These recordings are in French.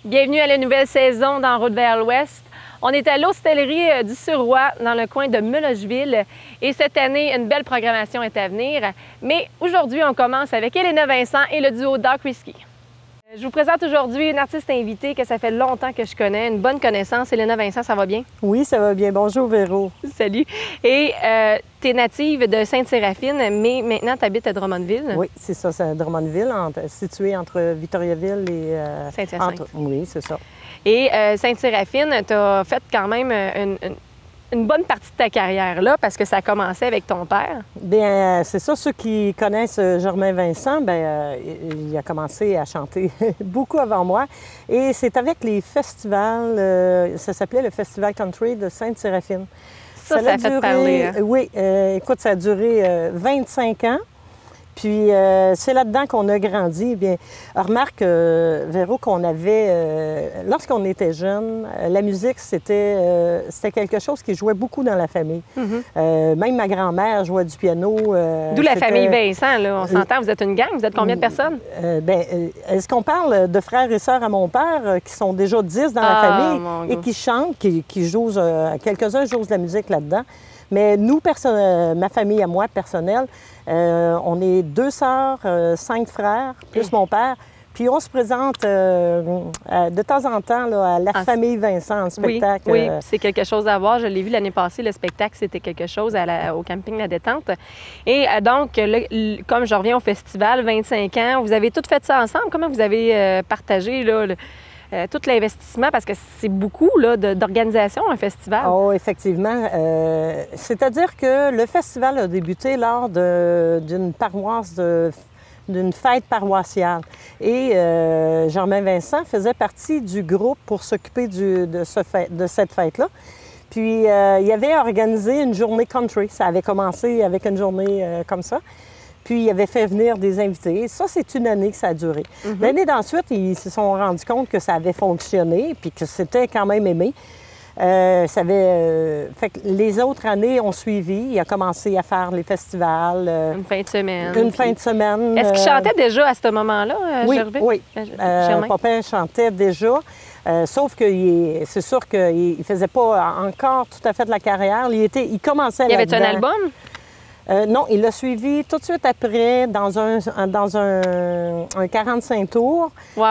Bienvenue à la nouvelle saison d'En route vers l'Ouest. On est à l'Hostellerie du Suroît, dans le coin de Melocheville. Et cette année, une belle programmation est à venir. Mais aujourd'hui, on commence avec Elena Vincent et le duo Dark Whiskey. Je vous présente aujourd'hui une artiste invitée que ça fait longtemps que je connais, une bonne connaissance. Elena Vincent, ça va bien? Oui, ça va bien. Bonjour, Véro. Salut. Et tu es native de Sainte-Séraphine, mais maintenant tu habites à Drummondville. Oui, c'est ça, c'est à Drummondville, situé entre Victoriaville et Saint-Hyacinthe. Oui, c'est ça. Et Sainte-Séraphine, tu as fait quand même une bonne partie de ta carrière là, parce que ça a commencé avec ton père. Bien, c'est ça, ceux qui connaissent Germain Vincent, bien, il a commencé à chanter beaucoup avant moi. Et c'est avec les festivals, ça s'appelait le Festival Country de Sainte-Séraphine. Ça a fait parler. Hein? Oui, écoute, ça a duré 25 ans. Puis c'est là-dedans qu'on a grandi. Bien, remarque, Véro, qu'on avait, lorsqu'on était jeune, la musique, c'était quelque chose qui jouait beaucoup dans la famille. Même ma grand-mère jouait du piano. D'où la famille Vincent, là. On s'entend, vous êtes une gang, vous êtes combien de personnes? Est-ce qu'on parle de frères et sœurs à mon père qui sont déjà 10 dans la famille et qui chantent, qui jouent, quelques-uns jouent de la musique là-dedans. Mais nous, ma famille à moi, personnelle, on est 2 sœurs, 5 frères, plus mon père. Puis on se présente de temps en temps là, à la famille Vincent en spectacle. Oui, c'est quelque chose à voir. Je l'ai vu l'année passée, le spectacle, c'était quelque chose au camping La Détente. Et donc, comme je reviens au festival, 25 ans, vous avez tout fait ça ensemble. Comment vous avez partagé là, tout l'investissement, parce que c'est beaucoup d'organisation, un festival. Oh, effectivement. C'est-à-dire que le festival a débuté lors d'une paroisse, d'une fête paroissiale. Et Germain Vincent faisait partie du groupe pour s'occuper de cette fête-là. Puis, il avait organisé une journée country. Ça avait commencé avec une journée comme ça. Puis, il avait fait venir des invités. Ça, c'est une année que ça a duré. L'année d'ensuite, ils se sont rendus compte que ça avait fonctionné puis que c'était quand même aimé. Fait que les autres années ont suivi. Il a commencé à faire les festivals. Une fin de semaine. Une fin de semaine. Est-ce qu'il chantait déjà à ce moment-là, Gervais? Oui. Papa chantait déjà. Sauf que c'est sûr qu'il ne faisait pas encore tout à fait de la carrière. Il commençait là-dedans. Y avait-tu un album? Non, il l'a suivi tout de suite après dans un 45 tours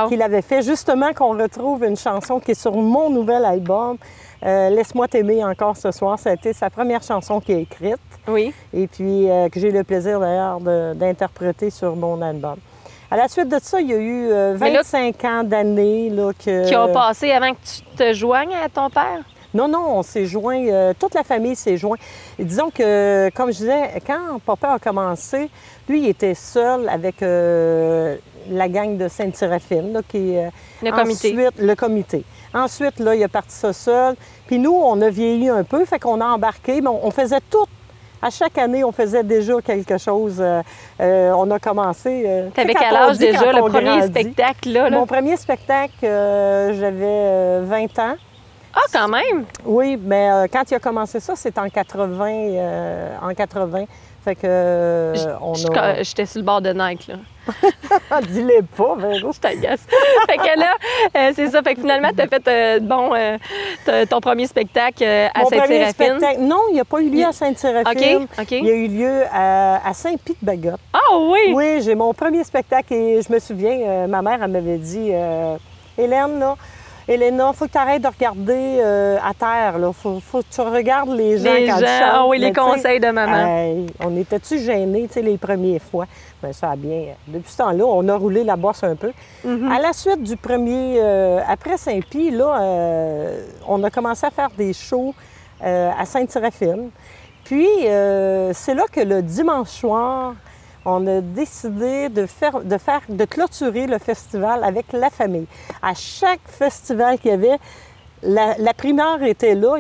qu'il avait fait. Justement, qu'on retrouve une chanson qui est sur mon nouvel album, Laisse-moi t'aimer encore ce soir. Ça a été sa première chanson qu'il a écrite. Oui. Et puis, que j'ai eu le plaisir d'ailleurs d'interpréter sur mon album. À la suite de ça, il y a eu 25 ans d'années qui ont passé avant que tu te joignes à ton père? Non, on s'est joints, toute la famille s'est jointe. Et disons que, comme je disais, quand papa a commencé, lui, il était seul avec la gang de Sainte-Séraphine, le comité. Ensuite, le comité. Ensuite, là, il a parti ça seul. Puis nous, on a vieilli un peu, fait qu'on a embarqué, mais on faisait tout. À chaque année, on faisait déjà quelque chose. On a commencé... T'avais quel âge déjà, le premier spectacle, là? Mon premier spectacle, j'avais 20 ans. Ah, quand même! Oui, mais quand il a commencé ça, c'était en 80. Fait que j'étais sur le bord de Nike, là. Dis-le pas, Véro. Je t'agace. Fait que là, c'est ça. Fait que finalement, tu as fait ton premier spectacle à Sainte-Séraphine. Non, il n'y a pas eu lieu à Sainte-Séraphine. OK. Il y a eu lieu à Saint-Pie-de-Bagotte. Ah oui! Oui, j'ai mon premier spectacle et je me souviens, ma mère, elle m'avait dit, Hélène, là, Elena, il faut que tu arrêtes de regarder à terre. Il faut que tu regardes les gens quand ils chantent. Oui, les conseils de maman. On était-tu gênés les premières fois? Bien, ça a bien... Depuis ce temps-là, on a roulé la bosse un peu. À la suite du premier... après Saint-Pie, là, on a commencé à faire des shows à Sainte-Séraphine. Puis, c'est là que le dimanche soir, on a décidé de clôturer le festival avec la famille. À chaque festival qu'il y avait, la primeur était là.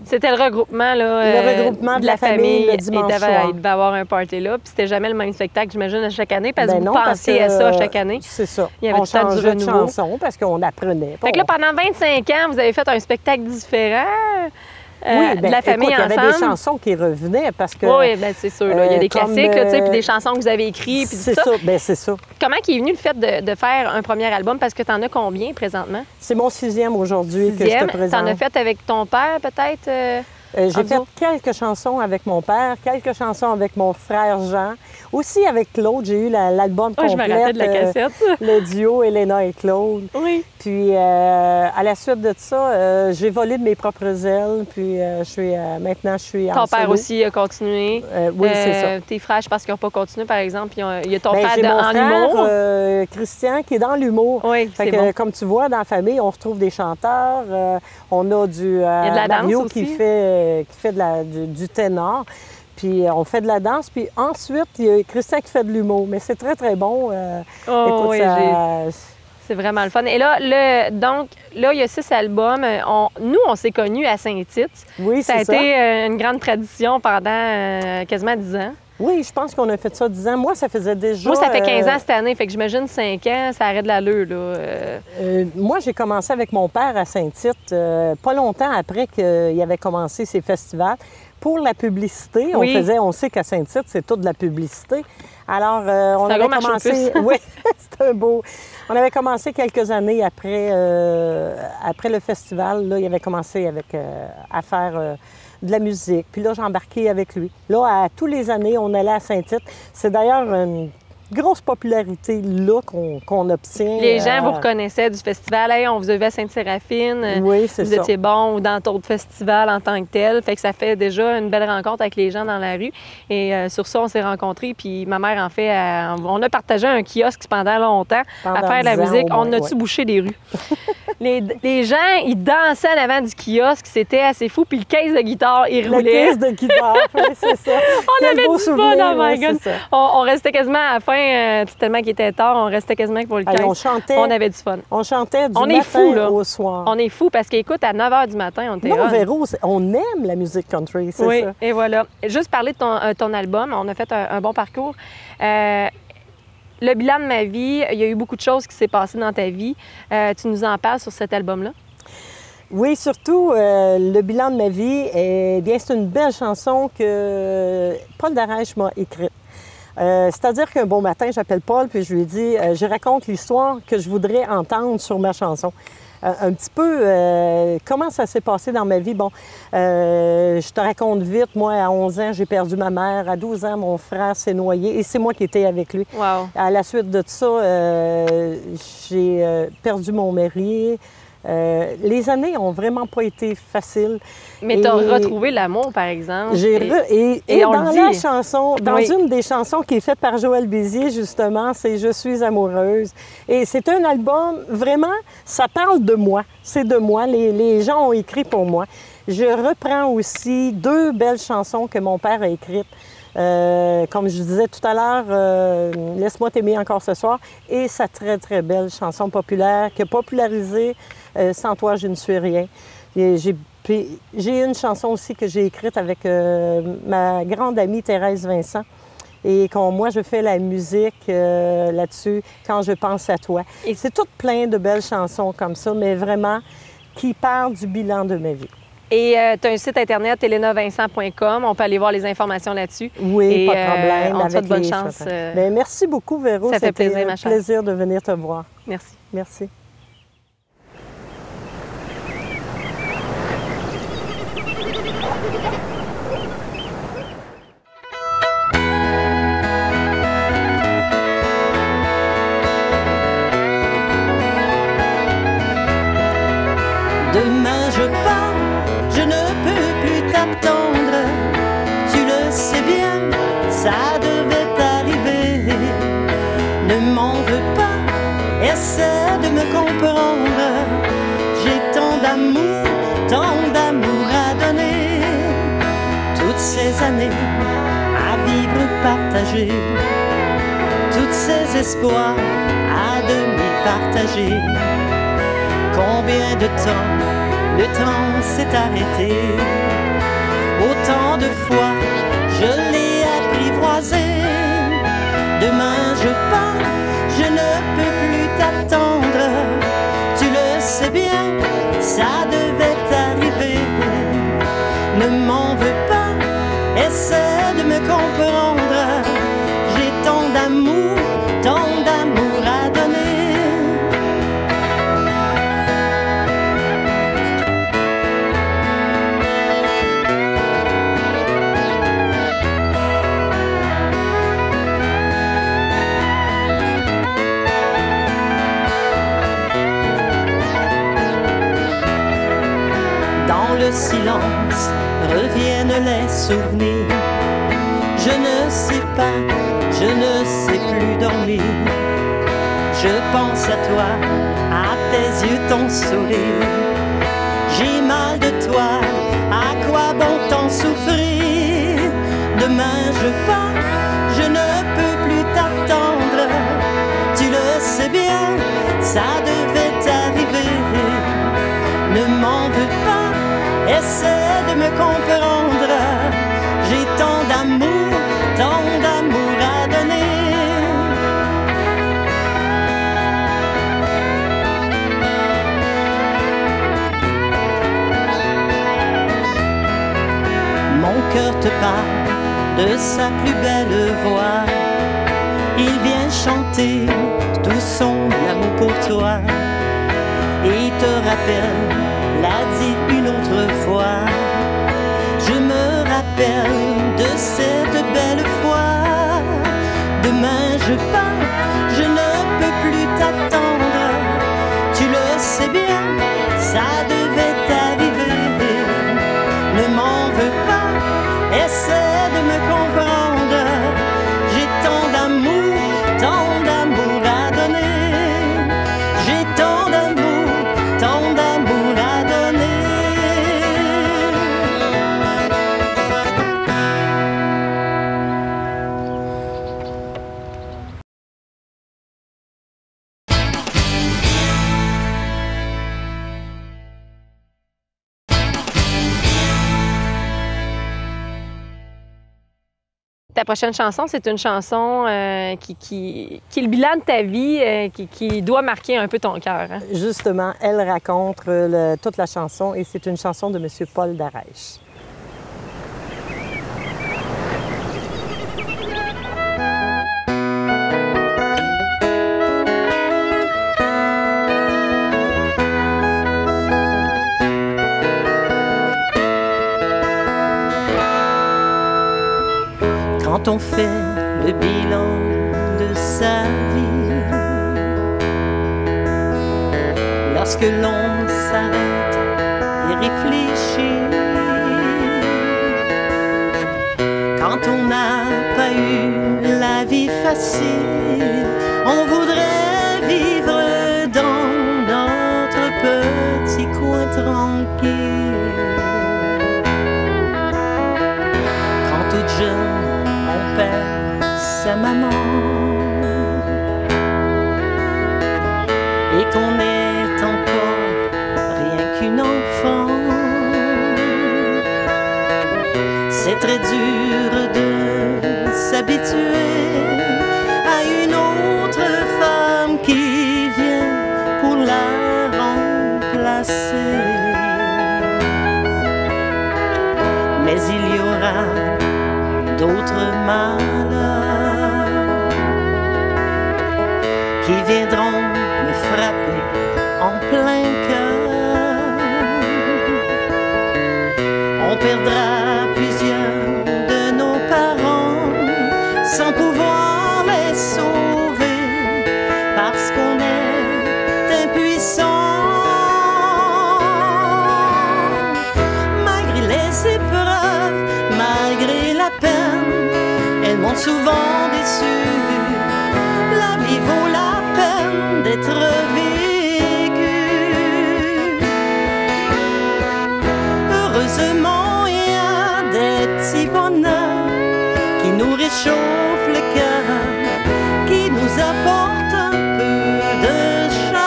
C'était le regroupement, là, le regroupement de la famille le dimanche soir. Il devait avoir un party là. Puis c'était jamais le même spectacle, j'imagine, à chaque année, parce que vous pensiez à ça à chaque année. C'est ça. Il y avait on changeait de chanson parce qu'on apprenait. Fait que là, pendant 25 ans, vous avez fait un spectacle différent. Oui, de la famille écoute, ensemble. Il y avait des chansons qui revenaient parce que... Oui, bien c'est sûr. Là. Il y a des comme, classiques, là, puis des chansons que vous avez écrites, puis tout c'est ça. ça. Bien, c'est ça. Comment est venu le fait de faire un premier album? Parce que tu en as combien présentement? C'est mon 6e aujourd'hui que je te Sixième. présente. T'en as fait avec ton père, peut-être? J'ai fait duo? quelques chansons avec mon père, quelques chansons avec mon frère Jean. Aussi avec Claude, j'ai eu l'album Oui, je complet. me rappelle de la cassette. Le duo Elena et Claude. Oui. Puis à la suite de ça, j'ai volé de mes propres ailes. Puis maintenant, je suis en Ton père solo. aussi a continué. Oui, c'est ça. Tes frères, je pense qu'ils n'ont pas continué, par exemple. Il y a ton Ben, frère j'ai mon en frère, humour. Christian, qui est dans l'humour. Oui, Fait c'est que, bon. comme tu vois, dans la famille, on retrouve des chanteurs. On a du de la Mario danse qui aussi. fait du ténor. Puis on fait de la danse. Puis ensuite, il y a Christian qui fait de l'humour. Mais c'est très, très bon. Oh, Écoute, oui, c'est vraiment le fun. Et là, donc, il y a 6 albums. Nous, on s'est connus à Saint-Tite. Oui, Ça a c'est ça. été une grande tradition pendant quasiment 10 ans. Oui, je pense qu'on a fait ça 10 ans. Moi, ça faisait déjà... Moi, ça fait 15 ans cette année, fait que j'imagine 5 ans, ça arrête de l'allure, là. Moi, j'ai commencé avec mon père à Saint-Tite, pas longtemps après qu'il avait commencé ses festivals. Pour la publicité, Oui. on sait qu'à Saint-Tite, c'est toute de la publicité. Alors, on un avait gros marché aux commencé... puces. Oui, c'est un beau... On avait commencé quelques années après le festival. Là, il avait commencé à faire de la musique. Puis là, j'ai embarqué avec lui. Là, à tous les années, on allait à Saint-Tite. C'est d'ailleurs une grosse popularité là qu'on obtient. Les gens vous reconnaissaient du festival. Hey, on vous a vu à Sainte-Séraphine. Oui, c'est Vous ça. étiez bon ou dans d'autres festivals en tant que tel. Fait que ça fait déjà une belle rencontre avec les gens dans la rue. Et sur ça, on s'est rencontrés. Puis ma mère en fait, on a partagé un kiosque pendant longtemps à Pendant faire de la 10 ans musique. au moins, On a-tu ouais. bouché les rues? les gens, ils dansaient en avant du kiosque. C'était assez fou. Puis le caisse de guitare, il La roulait. caisse de guitare, oui, c'est ça. On Quel avait beau du fun, souvenir, oh my oui, God. c'est ça. On restait quasiment à la fin, tellement qu'il était tard, on restait quasiment pour le Allez, 15. on chantait. On avait du fun. On chantait du On est matin fous, là. au soir. On est fous parce qu'écoute, à 9 h du matin, on était Non, on. Véro, on aime la musique country, c'est Oui, ça. et voilà. Juste parler de ton album, on a fait un bon parcours. Le bilan de ma vie, il y a eu beaucoup de choses qui s'est passées dans ta vie. Tu nous en parles sur cet album-là? Oui, surtout, le bilan de ma vie, bien, c'est une belle chanson que Paul Darèche m'a écrite. C'est-à-dire qu'un bon matin, j'appelle Paul, puis je lui dis, je raconte l'histoire que je voudrais entendre sur ma chanson. Un petit peu comment ça s'est passé dans ma vie. Bon, je te raconte vite. Moi, à 11 ans, j'ai perdu ma mère. À 12 ans, mon frère s'est noyé et c'est moi qui étais avec lui. Wow. À la suite de ça, j'ai perdu mon mari. Les années ont vraiment pas été faciles. Mais tu as retrouvé l'amour, par exemple. Et on dans le la dit. chanson, dans Oui. une des chansons qui est faite par Joël Bézier, justement, c'est « Je suis amoureuse ». Et c'est un album, vraiment, ça parle de moi. C'est de moi. Les gens ont écrit pour moi. Je reprends aussi 2 belles chansons que mon père a écrites. Comme je disais tout à l'heure, « Laisse-moi t'aimer encore ce soir » et sa très, très belle chanson populaire qui a popularisé « Sans toi, je ne suis rien ». J'ai une chanson aussi que j'ai écrite avec ma grande amie Thérèse Vincent. Et moi, je fais la musique là-dessus quand je pense à toi. Et c'est tout plein de belles chansons comme ça, mais vraiment qui parlent du bilan de ma vie. Et tu as un site internet, elenavincent.com. On peut aller voir les informations là-dessus. Oui, Et, pas de problème. on te souhaite avec bonne les chance. photos. Bien, merci beaucoup, Véro. Ça fait plaisir, ma C'était chère. un plaisir de venir te voir. Merci. Merci. Demain je pars, je ne peux plus t'attendre. Tu le sais bien, ça devait arriver. Ne m'en veux pas, essaie de me comprendre. J'ai tant d'amour à donner. Toutes ces années à vivre partagé. Toutes ces espoirs à demi partagés. Combien de temps le temps s'est arrêté? Autant de fois je l'ai apprivoisé. Demain je pars, je ne peux plus t'attendre. Tu le sais bien, ça devait arriver. silence reviennent les souvenirs. Je ne sais pas, je ne sais plus dormir. Je pense à toi, à tes yeux, ton sourire. J'ai mal de toi, à quoi bon t'en souffrir? Demain je pars, je ne peux plus t'attendre. Tu le sais bien, ça devait t'arriver. Ne m'en veux pas, essaie de me comprendre. J'ai tant d'amour à donner. Mon cœur te parle de sa plus belle voix. Il vient chanter tout son amour pour toi. Et te rappelle, l'a dit une autre fois. Je me rappelle de cette belle fois. Demain je pars, je ne peux plus t'attendre. Tu le sais bien, ça devait t'arriver. Ne m'en veux pas, essaie de me comprendre. J'ai tant d'amour à donner. J'ai tant d'amour à donner. Ta prochaine chanson, c'est une chanson qui est le bilan de ta vie, qui doit marquer un peu ton cœur. Hein? Justement, elle raconte toute la chanson et c'est une chanson de M. Paul Darèche. Quand on fait le bilan de sa vie, lorsque l'on s'arrête et réfléchit, quand on n'a pas eu la vie facile, on voudrait vivre dans notre petit coin tranquille. Quand toute jeune on perd sa maman et qu'on est encore rien qu'une enfant, c'est très dur de s'habituer à une autre femme qui vient pour la remplacer. Mais il y aura d'autres malheurs qui viendront me frapper en plein cœur. On perdra plusieurs de nos parents sans pouvoir les sauver parce qu'on est impuissant. Malgré les épreuves, malgré la peine, elles m'ont souvent déçu. La vie vaut la peine d'être vécue. Heureusement, il y a des petits bonheurs qui nous réchauffent le cœur, qui nous apportent un peu de chaleur.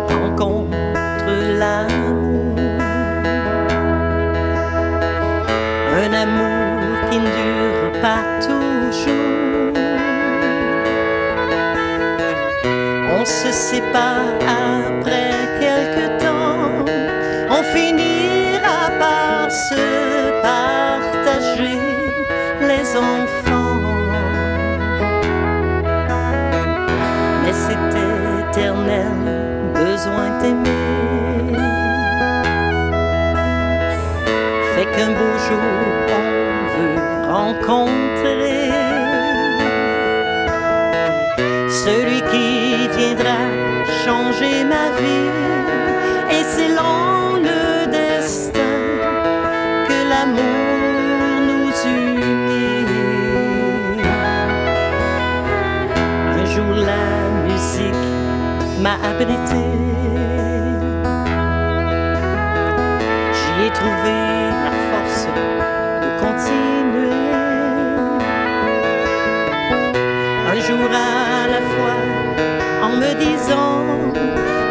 Rencontre l'amour, un amour qui ne dure pas toujours. On se sépare après quelque temps, on finira par se partager les enfants. Mais c'est éternel et qu'un beau jour on veut rencontrer celui qui viendra changer ma vie. Et c'est long le destin que l'amour nous unit. Un jour la musique m'a abrité, j'y ai trouvé la force de continuer. Un jour à la fois, en me disant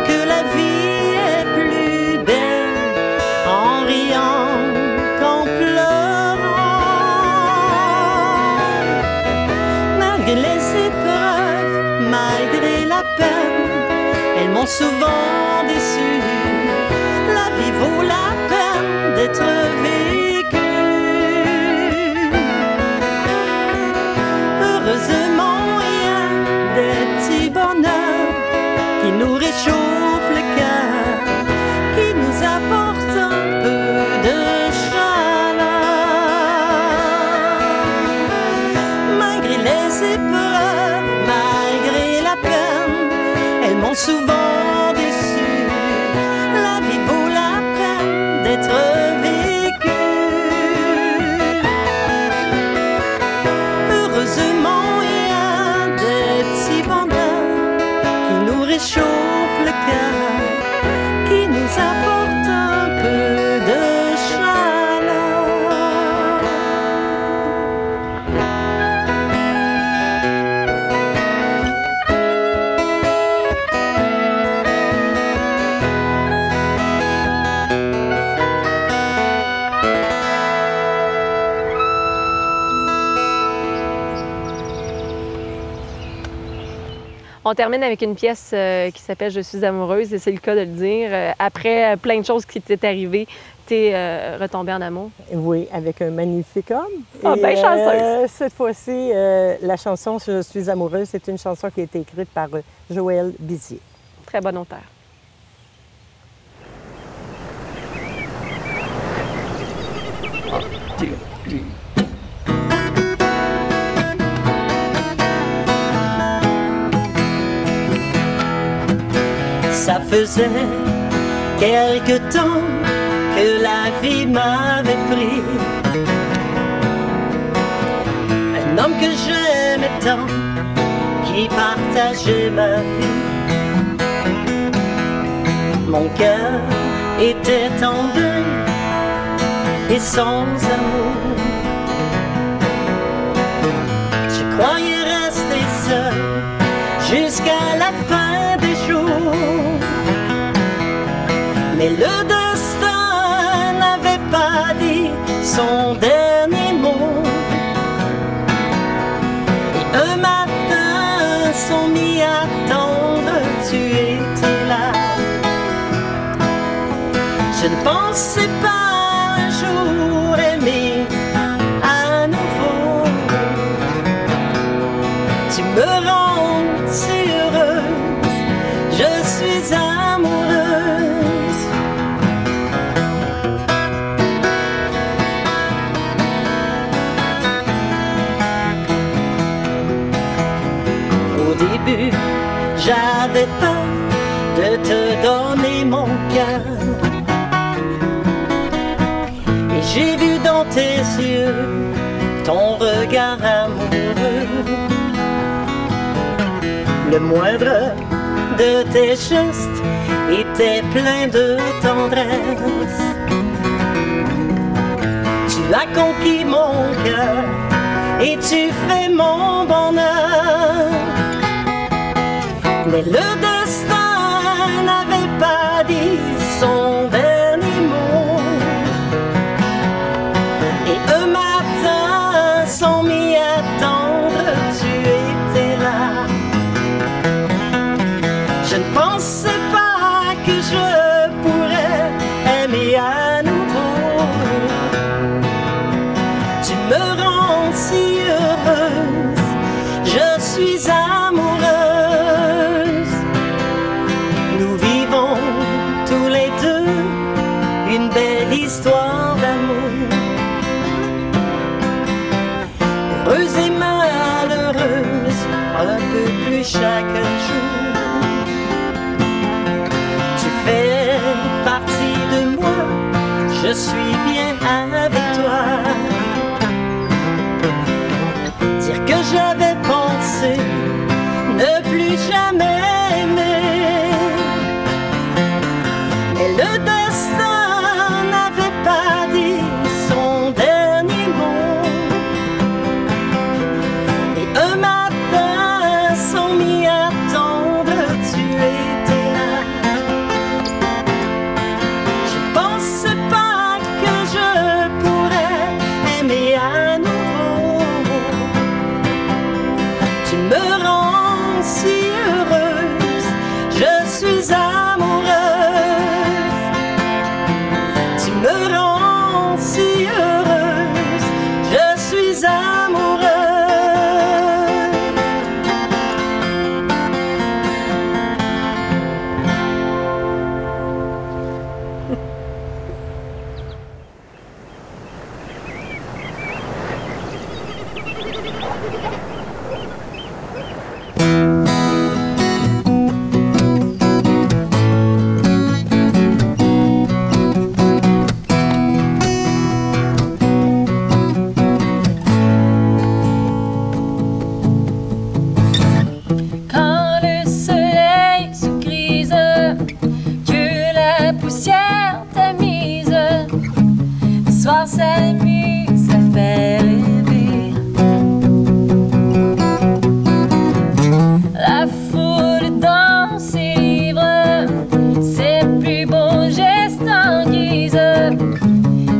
que la vie est plus belle en riant qu'en pleurant. Malgré les épreuves, malgré la peine, elles m'ont souvent déçu. La vie vaut la peine d'être vécue. Heureusement, il y a des petits bonheurs qui nous réchauffent le cœur, qui nous apportent un peu de chaleur. Malgré les épreuves, malgré la peine, elles m'ont souvent déçu. La vie vaut la peine d'être vécue. Heureusement, il y a des petits bonheurs qui nous réchauffent le cœur, qui nous apportent un peu de chaleur. On termine avec une pièce qui s'appelle « Je suis amoureuse » et c'est le cas de le dire. Après plein de choses qui t'est arrivées, t'es retombée en amour. Oui, avec un magnifique homme. Ah, bien chanceuse! Cette fois-ci, la chanson « Je suis amoureuse », c'est une chanson qui a été écrite par Joël Bizier. Très bon auteur. Ça faisait quelque temps que la vie m'avait pris. Un homme que j'aimais tant, qui partageait ma vie. Mon cœur était en deuil et sans amour. Je croyais rester seul jusqu'à la fin des jours. Mais le destin n'avait pas dit son dernier mot. Et un matin, sans m'y attendre, tu étais là. Je ne pensais pas un jour aimer à nouveau. Tu me rends si heureuse, je suis amoureuse. Au début, j'avais peur de te donner mon cœur. Et j'ai vu dans tes yeux ton regard amoureux. Le moindre de tes gestes était plein de tendresse. Tu as conquis mon cœur et tu fais mon bonheur. Mais le destin n'avait pas dit son dernier mot. Et un matin, sans m'y attendre, tu étais là. Je ne pensais pas que je pourrais aimer à nouveau. Tu me rends si heureuse, je suis amoureuse. Heureuse et malheureuse, un peu plus chaque jour. Tu fais partie de moi, je suis bien avec toi. Dire que j'avais pensé ne plus jamais aimer, mais le destin n'avait pas dit son dernier mot. Et un matin, sans m'y attendre, tu étais là. Je pensais pas que je pourrais aimer à nouveau. Tu me rends si heureuse, je suis amoureuse. Tu me rends si heureuse, je suis amoureuse. Quand le soleil se grise, que la poussière tamise, le soir s'amuse à faire rêver. La foule danse et livre ses plus beaux gestes en guise,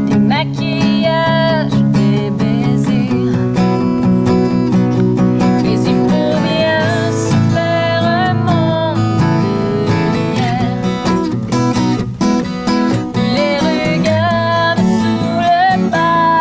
des maquillages, des baisers. Mais il faut bien se faire un monde de lumière. Les regarde sous le pas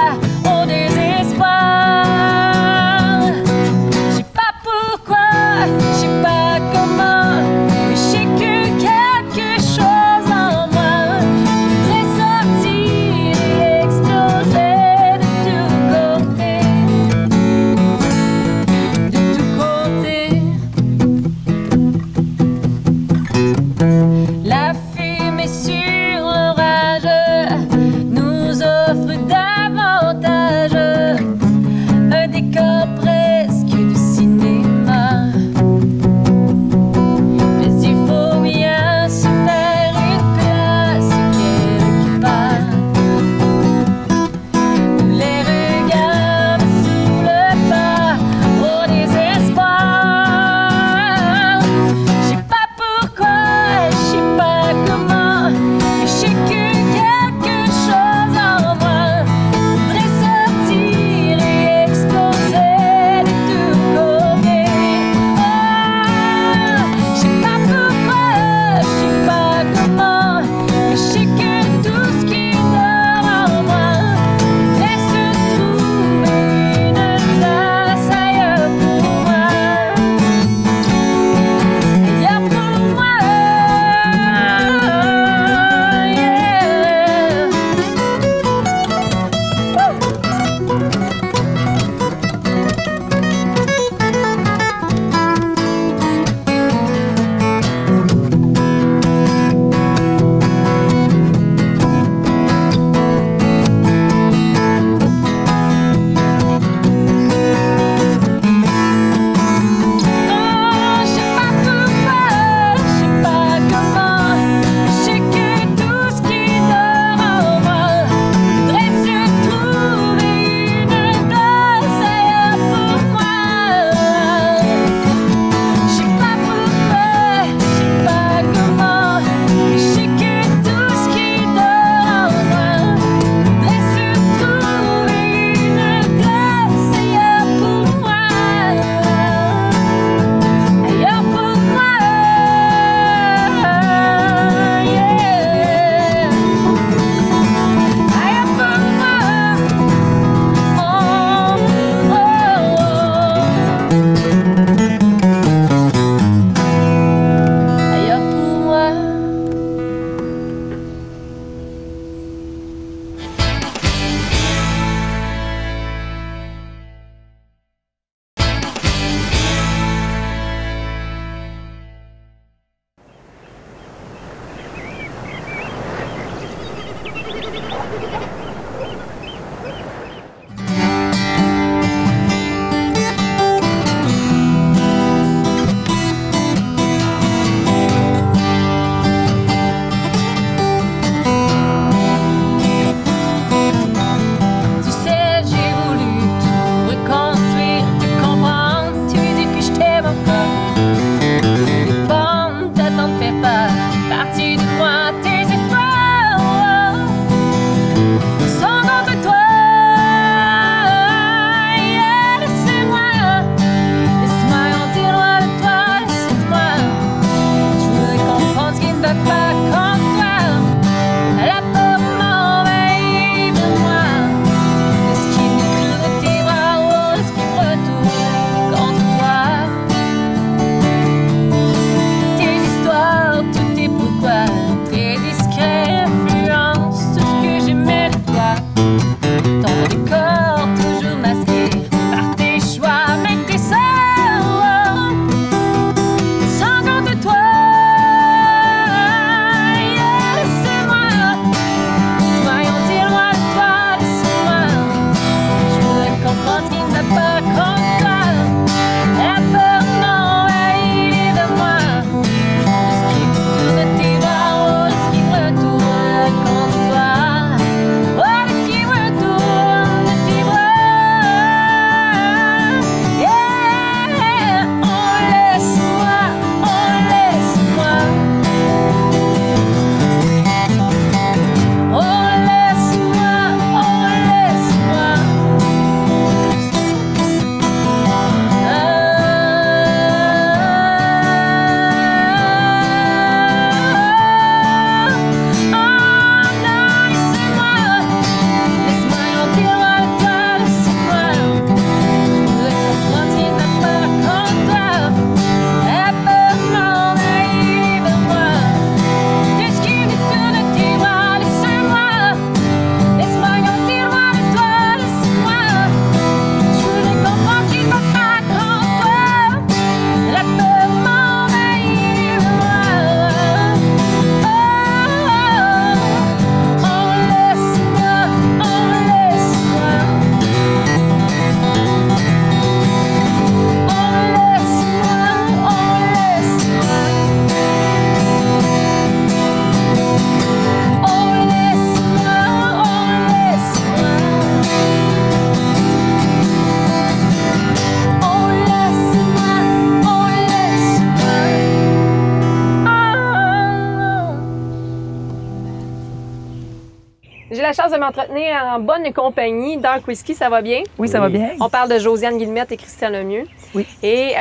la chance de m'entretenir en bonne compagnie. Dark Whisky, ça va bien? Oui, ça va bien. On parle de Josiane Guillemette et Christian Lemieux. Oui. Et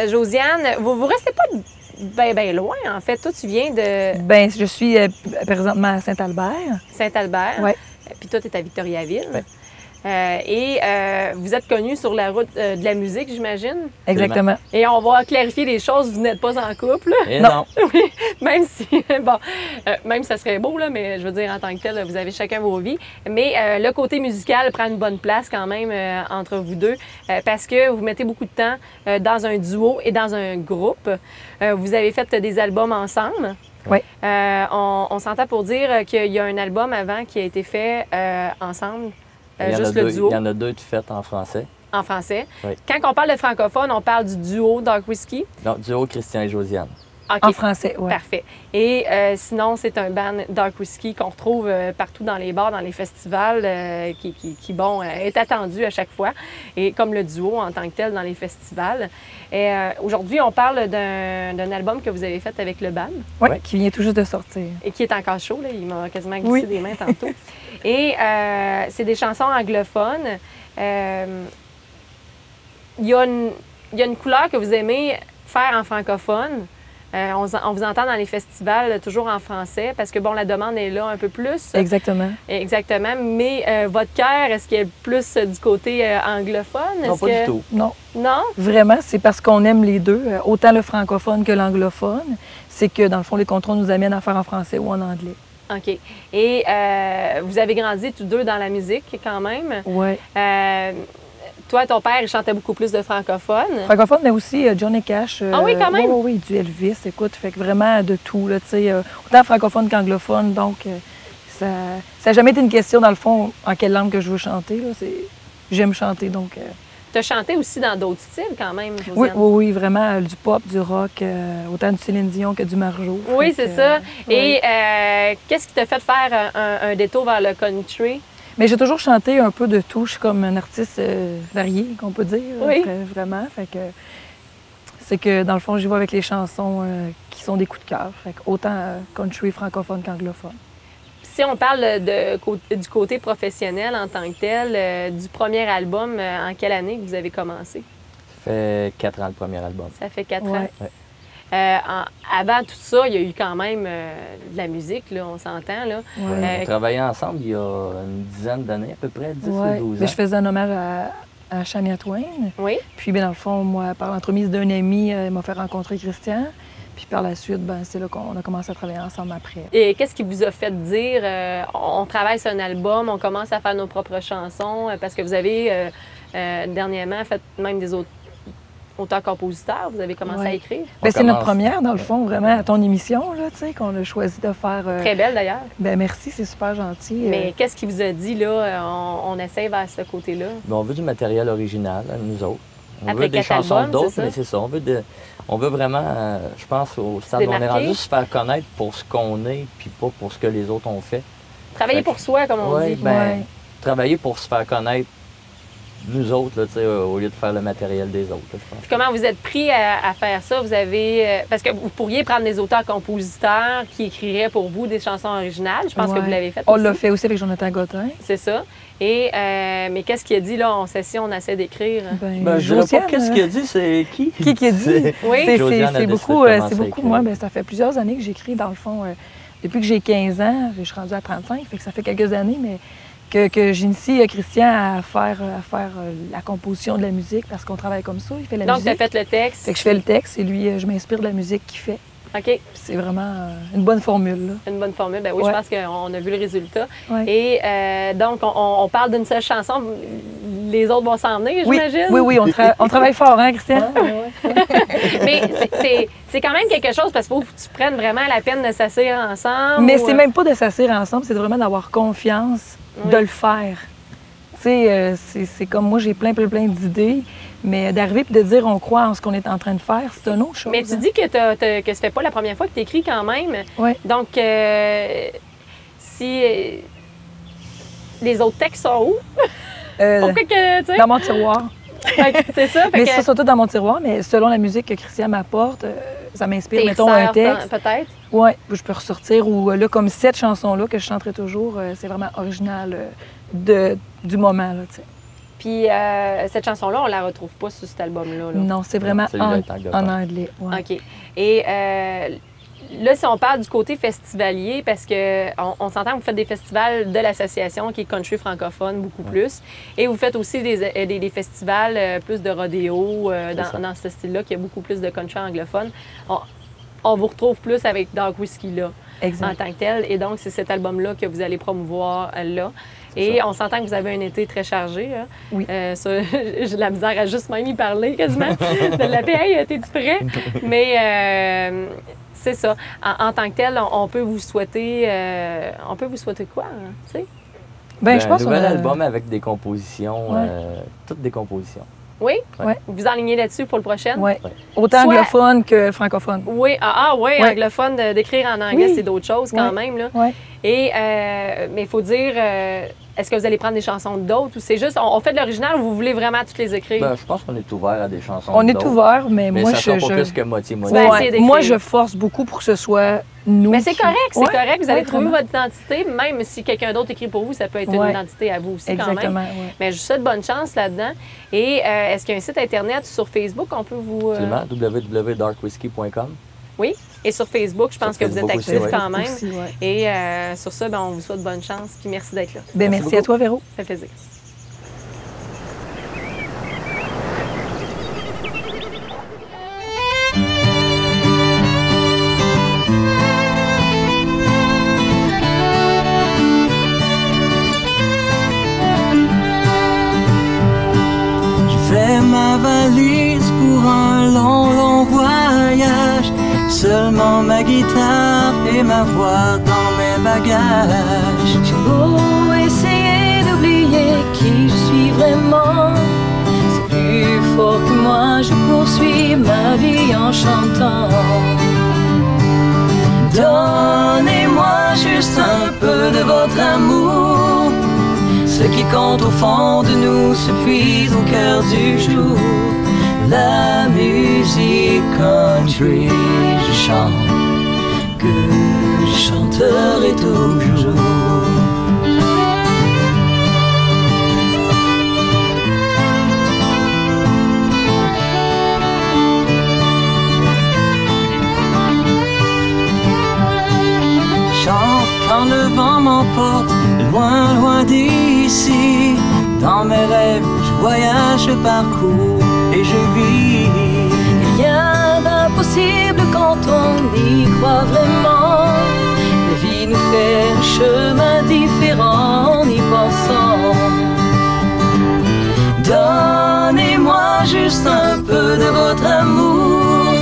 Josiane, vous restez pas bien loin, en fait. Toi, tu viens de Ben, je suis présentement à Saint-Albert. Saint-Albert. Oui. Puis toi, tu es à Victoriaville. Ouais. Vous êtes connus sur la route de la musique, j'imagine. Exactement. Et on va clarifier les choses, vous n'êtes pas en couple. Et Non. non. Oui, même si, même ça serait beau, là, mais je veux dire, en tant que tel, vous avez chacun vos vies. Mais le côté musical prend une bonne place quand même entre vous deux parce que vous mettez beaucoup de temps dans un duo et dans un groupe. Vous avez fait des albums ensemble. Oui. On s'entend pour dire qu'il y a un album avant qui a été fait ensemble, Il y en a juste deux, le duo il y en a deux de fait en français. en français. Oui. Quand on parle de francophone, on parle du duo Dark Whisky. Donc, duo Christian et Josiane. OK. En français, oui. Parfait. Et sinon, c'est un band Dark Whisky qu'on retrouve partout dans les bars, dans les festivals, qui est attendu à chaque fois, et comme le duo en tant que tel dans les festivals. Et aujourd'hui, on parle d'un album que vous avez fait avec le band Oui, Ouais. qui vient tout juste de sortir. et qui est encore chaud. Là. Il m'a quasiment glissé Oui. des mains tantôt. Et c'est des chansons anglophones. Il y a une couleur que vous aimez faire en francophone. On vous entend dans les festivals toujours en français parce que, bon, la demande est là un peu plus. Exactement. Exactement. Mais votre cœur, est-ce qu'il est plus du côté anglophone? Non, Est-ce pas que... du tout. Non, Non? vraiment, c'est parce qu'on aime les deux, autant le francophone que l'anglophone. C'est que, dans le fond, les contrats nous amènent à faire en français ou en anglais. OK. Et vous avez grandi tous deux dans la musique quand même. Oui. Toi, ton père, il chantait beaucoup plus de francophone. Francophone, mais aussi Johnny Cash. Ah oui, quand même? Oui, du Elvis, écoute, fait que vraiment de tout, là, tu sais, autant francophone qu'anglophone, donc ça n'a jamais été une question, dans le fond, en quelle langue que je veux chanter, là, j'aime chanter, donc... Tu as chanté aussi dans d'autres styles quand même, Oui, Josiane. oui, vraiment, du pop, du rock, autant du Céline Dion que du Marjo. Oui, fait c'est que, ça. oui. Et qu'est-ce qui t'a fait faire un détour vers le country? Mais j'ai toujours chanté un peu de tout. Je suis comme un artiste varié, qu'on peut dire. Oui. Vraiment. Fait que c'est que, dans le fond, j'y vais avec les chansons qui sont des coups de cœur. Fait que autant country francophone qu'anglophone. Si on parle du côté professionnel en tant que tel, du premier album, en quelle année que vous avez commencé? Ça fait 4 ans le premier album. Ça fait 4 Ouais. ans. Ouais. Avant tout ça, il y a eu quand même de la musique, là, on s'entend. Là. Ouais. On travaillait ensemble il y a une dizaine d'années, à peu près, 10 Ouais. ou 12 ans. Mais je faisais un hommage à Shania Twain. Oui. Puis, bien, dans le fond, moi, par l'entremise d'un ami, il m'a fait rencontrer Christian. Puis par la suite, ben, c'est là qu'on a commencé à travailler ensemble après. Et qu'est-ce qui vous a fait dire, on travaille sur un album, on commence à faire nos propres chansons, parce que vous avez dernièrement fait même des autres auteurs-compositeurs, vous avez commencé à Ouais. écrire. Ben, c'est notre commence. première, dans le fond, vraiment, à ton émission, là, tu sais, qu'on a choisi de faire. Très belle d'ailleurs. Ben, merci, c'est super gentil. Mais qu'est-ce qui vous a dit, là, on essaie vers ce côté-là? Mais on veut du matériel original, nous autres. On Après veut des 4 chansons albums, d'autres, c'est ça? mais c'est ça. On veut vraiment, je pense, au stade où on est démarquer. rendu, se faire connaître pour ce qu'on est, puis pas pour ce que les autres ont fait. Travailler pour soi, comme on Ouais, dit. ben, Ouais. travailler pour se faire connaître, nous autres, là, tu sais, au lieu de faire le matériel des autres, là, je pense. Puis comment vous êtes pris à faire ça? Vous avez... parce que vous pourriez prendre des auteurs-compositeurs qui écriraient pour vous des chansons originales. Je pense que Ouais. vous l'avez fait On aussi. l'a fait aussi avec Jonathan Gottin. C'est ça. Et, mais qu'est-ce qu'il a dit, là, on s'assied, on essaie d'écrire? Ben, je dirais pas qu'est-ce qu'il a dit, c'est qui? Qui a dit? C'est- Oui. Josiane a C'est décidé beaucoup, de commencer c'est à beaucoup. écrire. Moi, ben, ça fait plusieurs années que j'écris, dans le fond. Depuis que j'ai 15 ans, je suis rendue à 35, fait que ça fait quelques années, mais que j'initie Christian à faire la composition de la musique, parce qu'on travaille comme ça, il fait la Donc, tu as musique. fait le texte. Fait que je fais le texte et lui, je m'inspire de la musique qu'il fait. OK. Puis c'est vraiment une bonne formule, là. Une bonne formule. Ben oui, Ouais. je pense qu'on a vu le résultat. Ouais. Et donc, on parle d'une seule chanson. Les autres vont s'en venir, Oui, j'imagine? oui, on travaille fort, hein, Christian? Mais c'est quand même quelque chose parce qu'il faut que tu prennes vraiment la peine de s'asseoir ensemble. Mais ou, c'est même pas de s'asseoir ensemble, c'est vraiment d'avoir confiance, Oui. de le faire. Tu sais, c'est comme moi, j'ai plein d'idées, mais d'arriver et de dire on croit en ce qu'on est en train de faire, c'est une autre chose. Mais tu hein. dis que ce n'est pas la première fois que tu écris quand même. Ouais. Donc, si les autres textes sont où? Pourquoi que, tu sais? Dans mon tiroir. Fait que c'est ça. Fait Mais que- ça, surtout dans mon tiroir, mais selon la musique que Christian m'apporte, ça m'inspire, Tes mettons, un sœurs, texte. peut-être? Oui, je peux ressortir. Ou là, comme cette chanson-là que je chanterai toujours, c'est vraiment original du moment, là, tu sais. Puis cette chanson-là, on la retrouve pas sur cet album-là. Là. Non, c'est vraiment celui-là en, est anglophone. en anglais. Ouais. OK. Et là, si on parle du côté festivalier, parce qu'on s'entend que vous faites des festivals de l'association qui est Country francophone beaucoup plus, et vous faites aussi des festivals plus de rodéo dans ce style-là, qui a beaucoup plus de country anglophone. On vous retrouve plus avec Dark Whiskey là, Exact. en tant que tel, et donc c'est cet album-là que vous allez promouvoir là. Et on s'entend que vous avez un été très chargé. Hein? Oui. J'ai de la misère à juste même y parler quasiment. De l'appeler, hey, t'es-tu prêt? Mais c'est ça. En tant que tel, on peut vous souhaiter quoi? Hein, tu sais? Ben, je pense un nouvel qu'on a- album avec des compositions, Ouais. toutes des compositions. Oui? Ouais. Vous enlignez là-dessus pour le prochain? Ouais. Autant Soit- anglophone que francophone. Oui, oui, Ouais. anglophone, d'écrire en anglais, Oui. c'est d'autres choses quand Ouais. même. Là. Ouais. Et, mais il faut dire, est-ce que vous allez prendre des chansons d'autres ou c'est juste, on fait de l'original ou vous voulez vraiment toutes les écrire? Ben, je pense qu'on est ouvert à des chansons. On est d'autres, ouvert, mais moi, ça sera je. pas plus que moitié-moitié. vas Ouais. essayer d'écrire. Moi, je force beaucoup pour que ce soit nous. Mais c'est qui- correct, c'est Ouais, correct. Vous allez ouais, trouver vraiment. votre identité, même si quelqu'un d'autre écrit pour vous, ça peut être une Ouais. identité à vous aussi quand Exactement, même. ouais. Mais je vous souhaite bonne chance là-dedans. Et est-ce qu'il y a un site Internet sur Facebook, on peut vous... Absolument, www.darkwhiskey.com. Oui, et sur Facebook, je pense Sur que vous êtes Facebook aussi, actif ouais. quand même. Aussi, ouais. Et sur ça, ben, on vous souhaite bonne chance, puis merci d'être là. Ben, Merci merci à toi, Véro. Ça fait plaisir. Je fais ma valise pour un long, long voyage. Seulement ma guitare et ma voix dans mes bagages. J'ai beau essayer d'oublier qui je suis vraiment, c'est plus fort que moi, je poursuis ma vie en chantant. Donnez-moi juste un peu de votre amour. Ce qui compte au fond de nous se puise au cœur du jour. La musique country, je chante, que je chanterai toujours. Chante quand le vent m'emporte, loin, loin d'ici. Dans mes rêves, je voyage, je parcours et je vis. Rien d'impossible quand on y croit vraiment. La vie nous fait un chemin différent en y pensant. Donnez-moi juste un peu de votre amour.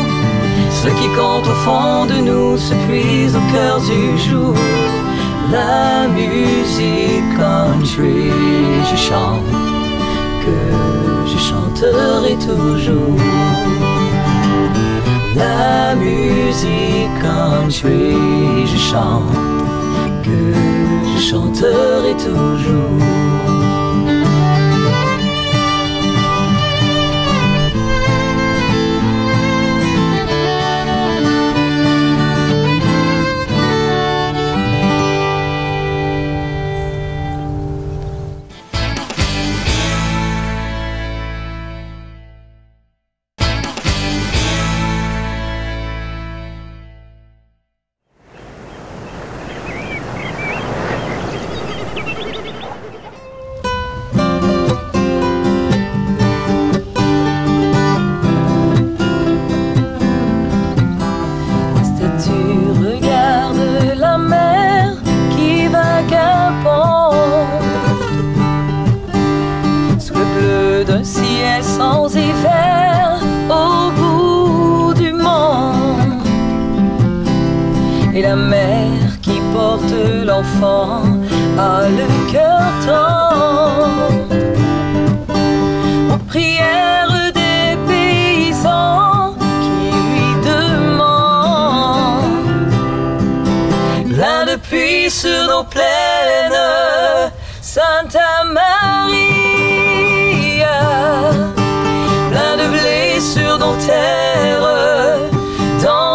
Ce qui compte au fond de nous se puise au cœur du jour. La musique country, je chante, que je chanterai toujours. La musique country, je chante, que je chanterai toujours. Statue regarde la mer qui vagabonde sous le bleu d'un ciel sans hiver au bout du monde. Et la mère qui porte l'enfant a le cœur tendre aux prières des paysans qui lui demandent plein de pluie sur nos plaines, Santa Maria, plein de blé sur nos terres, dans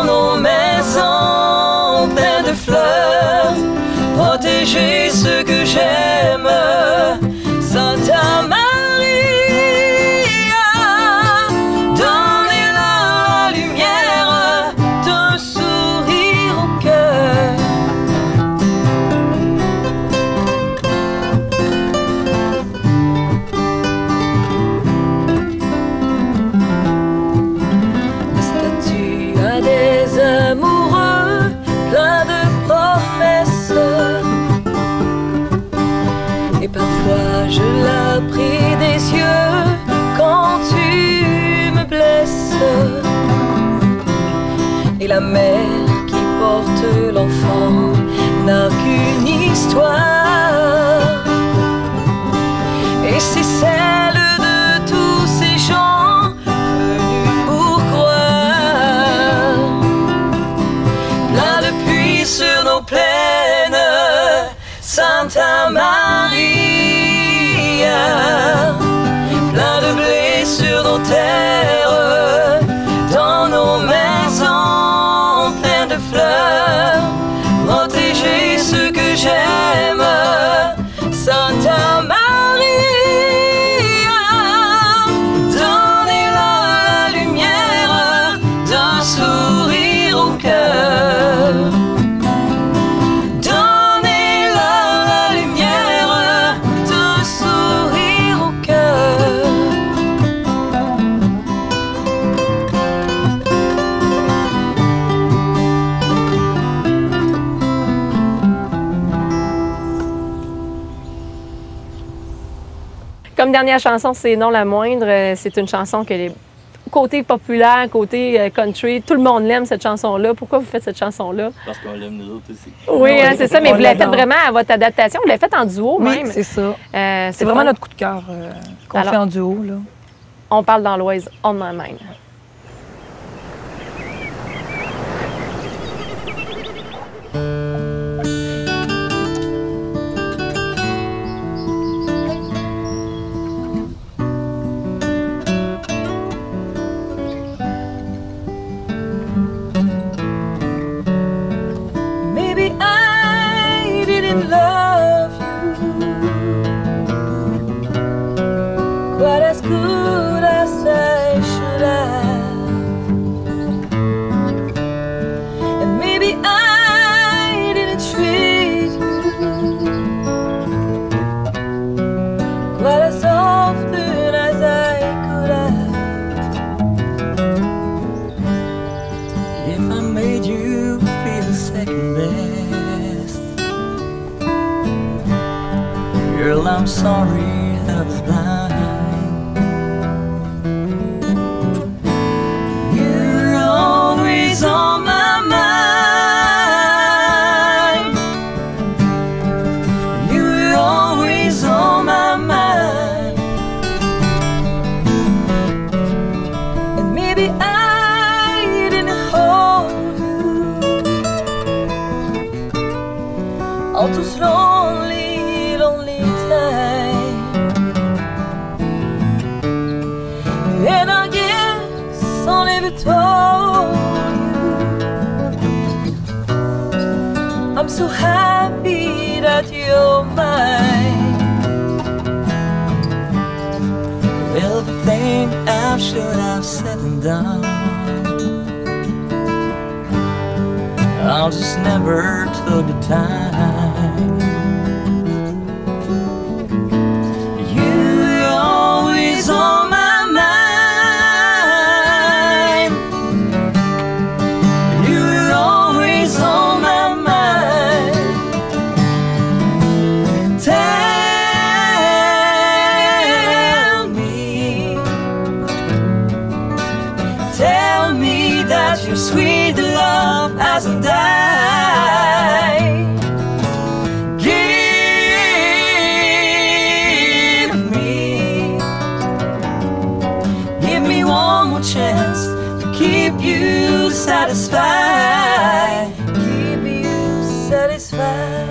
Je la prie des yeux quand tu me blesses. Et la mère qui porte l'enfant n'a qu'une histoire. Et c'est celle de tous ces gens venus pour croire. Plein de pluie sur nos plaines, Santa Maria. Plein de blé sur nos terres, dans nos maisons pleines de fleurs. Protéger ce que j'aime, Santa Maria. Donnez-leur la lumière d'un sourire au cœur. Donnez-leur la lumière d'un sourire au cœur. Comme dernière chanson, c'est Non la moindre. C'est une chanson que les côté populaire, côté country, tout le monde l'aime cette chanson-là. Pourquoi vous faites cette chanson-là? Parce qu'on l'aime nous autres aussi. Oui, hein, c'est ça, mais on vous l'avez fait l'adore. vraiment à votre adaptation. Vous l'avez fait en duo Oui, même. c'est ça. C'est vraiment fun. notre coup de cœur qu'on Alors- fait en duo. Là. On parle dans l'Oise, On My Mind. Maybe I didn't love you quite as good as I should have. And maybe I didn't treat you quite as often as I could have. If I made you feel second best, girl, I'm sorry I was blind. You're always on my mind. You're always on my mind. And maybe I didn't hold you all those lonely, lonely times. And I guess I never told you I'm so happy that you're mine. Everything I should have said and done, I just never took the time. You're always on my mind. You're always on my mind. Tell me that your sweet love hasn't died. Give me one more chance to keep you satisfied. Keep you satisfied.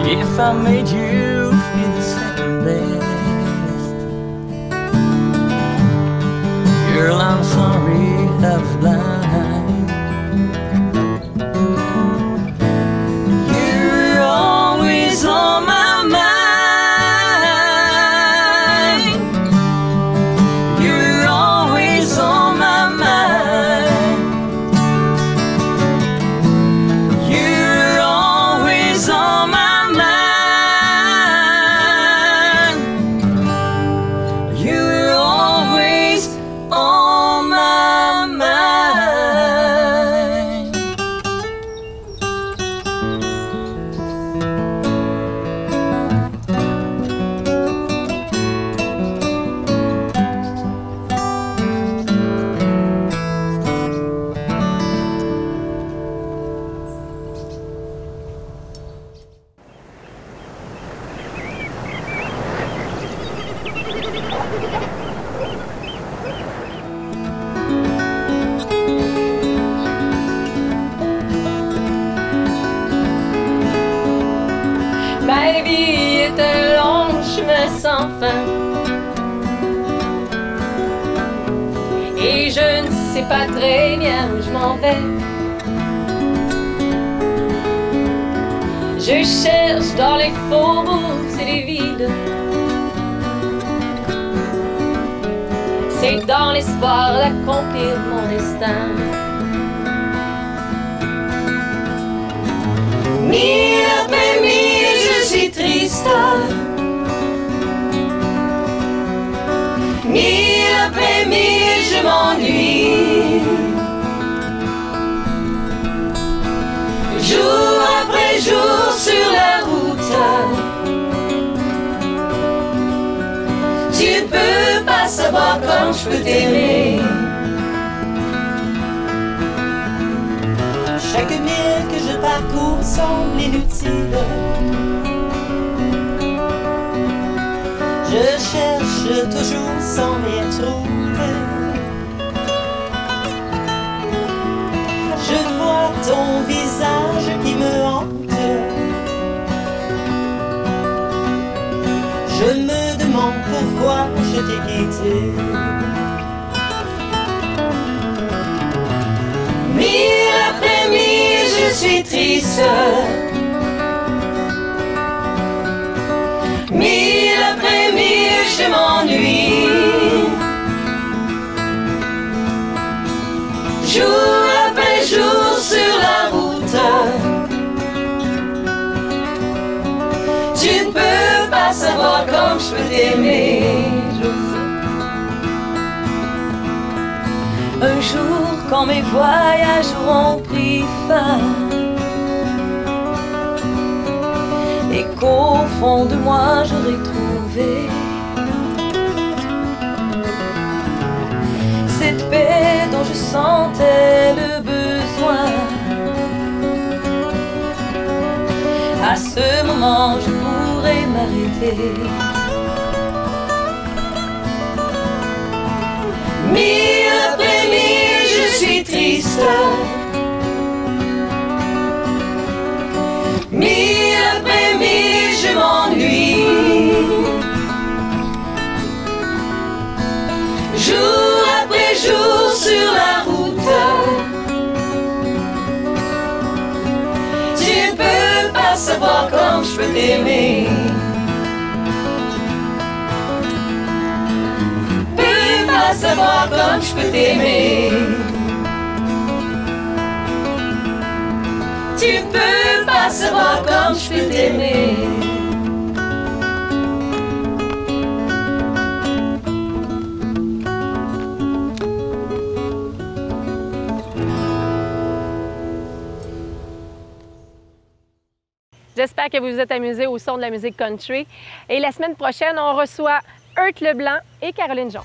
If I made you feel second best, girl, I'm sorry I was blind. You're always on my mind. You're sais pas très bien où je m'en vais. Je cherche dans les faubourgs et les villes. C'est dans l'espoir d'accomplir mon destin. Mille après mille, je suis triste. Mille après mille, je m'ennuie. Jour après jour sur la route, tu peux pas savoir quand je peux t'aimer. Chaque mille que je parcours semble inutile. Je cherche toujours sans m'y trouver. Je vois ton visage qui me hante. Je me demande pourquoi je t'ai quitté. Mille après mille, je suis triste. Mille après mille, je m'ennuie. Jour après jour sur la route, tu ne peux pas savoir comme je peux t'aimer. Un jour, quand mes voyages auront pris fin et qu'au fond de moi j'aurai trouvé cette paix dont je sentais le besoin, à ce moment je pourrai m'arrêter. Mille après mille, je suis triste. Mille après mille, je m'ennuie. Jour après jour sur la route, tu ne peux pas savoir comme je peux t'aimer. Peux pas savoir comme je peux t'aimer. Tu peux pas savoir comme je peux t'aimer. J'espère que vous vous êtes amusés au son de la musique country. Et la semaine prochaine, on reçoit Earth Leblanc et Caroline Jones.